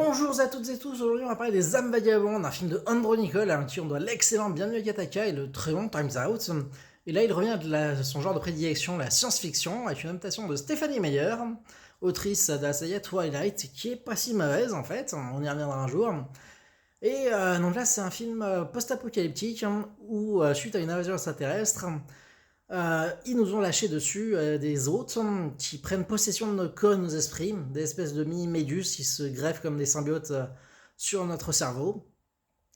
Bonjour à toutes et tous, aujourd'hui on va parler des âmes vagabondes, un film de Andronicole à qui on doit l'excellent Bienvenue à Gattaca et le très bon Time's Out. Et là il revient de son genre de prédilection, la science-fiction, avec une adaptation de Stephanie Meyer, autrice de la saga Twilight, qui est pas si mauvaise en fait, on y reviendra un jour. Et donc là c'est un film post-apocalyptique, où suite à une invasion extraterrestre, ils nous ont lâché dessus des hôtes qui prennent possession de nos corps, nos esprits, des espèces de mini-méduses qui se greffent comme des symbiotes sur notre cerveau.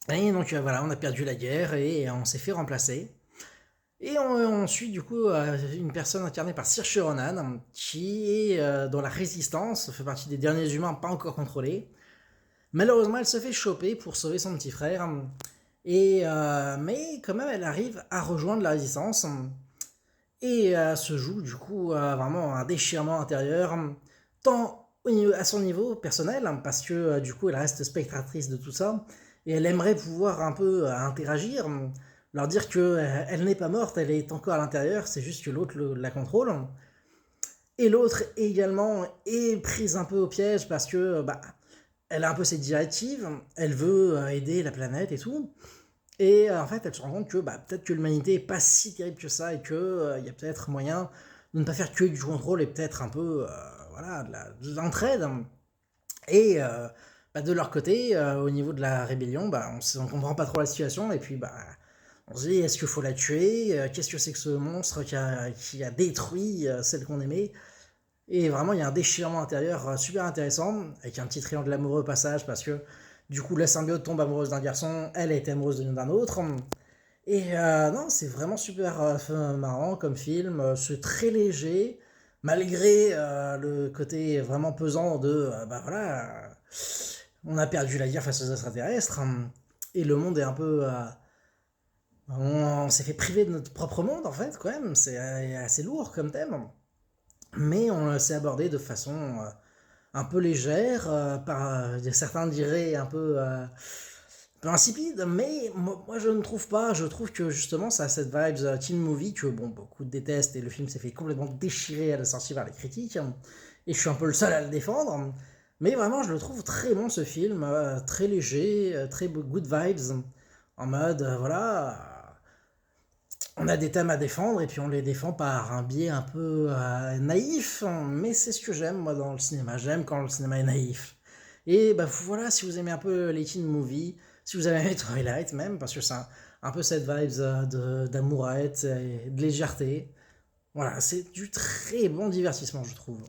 Et donc voilà, on a perdu la guerre et on s'est fait remplacer. Et on suit du coup une personne incarnée par Saoirse Ronan qui est dans la résistance, fait partie des derniers humains pas encore contrôlés. Malheureusement, elle se fait choper pour sauver son petit frère. Mais quand même, elle arrive à rejoindre la résistance. Et se joue du coup vraiment un déchirement intérieur, tant à son niveau personnel, parce que du coup elle reste spectatrice de tout ça, et elle aimerait pouvoir un peu interagir, leur dire que elle n'est pas morte, elle est encore à l'intérieur, c'est juste que l'autre la contrôle. Et l'autre également est prise un peu au piège parce que elle a un peu ses directives, elle veut aider la planète et tout. Et en fait, elle se rend compte que peut-être que l'humanité est pas si terrible que ça et que il y a peut-être moyen de ne pas faire que du contrôle et peut-être un peu voilà, de l'entraide. Et de leur côté, au niveau de la rébellion, on comprend pas trop la situation et puis on se dit est-ce qu'il faut la tuer, qu'est-ce que c'est que ce monstre qui a détruit celle qu'on aimait. Et vraiment, il y a un déchirement intérieur super intéressant, avec un petit triangle amoureux au passage, parce que du coup, la symbiote tombe amoureuse d'un garçon, elle est amoureuse d'un autre. Et non, c'est vraiment super marrant comme film. C'est très léger, malgré le côté vraiment pesant de voilà, on a perdu la guerre face aux extraterrestres, et le monde est un peu. On s'est fait priver de notre propre monde, en fait, quand même. C'est assez lourd comme thème. Mais on s'est abordé de façon un peu légère, certains diraient un peu insipide, mais moi je ne trouve pas, je trouve que justement ça a cette vibe teen movie que bon, beaucoup détestent et le film s'est fait complètement déchirer à la sortie par les critiques, et je suis un peu le seul à le défendre, mais vraiment je le trouve très bon ce film, très léger, très good vibes, en mode voilà, on a des thèmes à défendre et puis on les défend par un biais un peu naïf, mais c'est ce que j'aime moi dans le cinéma. J'aime quand le cinéma est naïf. Et voilà, si vous aimez un peu les teen movies, si vous avez aimé Twilight même, parce que c'est un peu cette vibe d'amourette et de légèreté, voilà, c'est du très bon divertissement je trouve.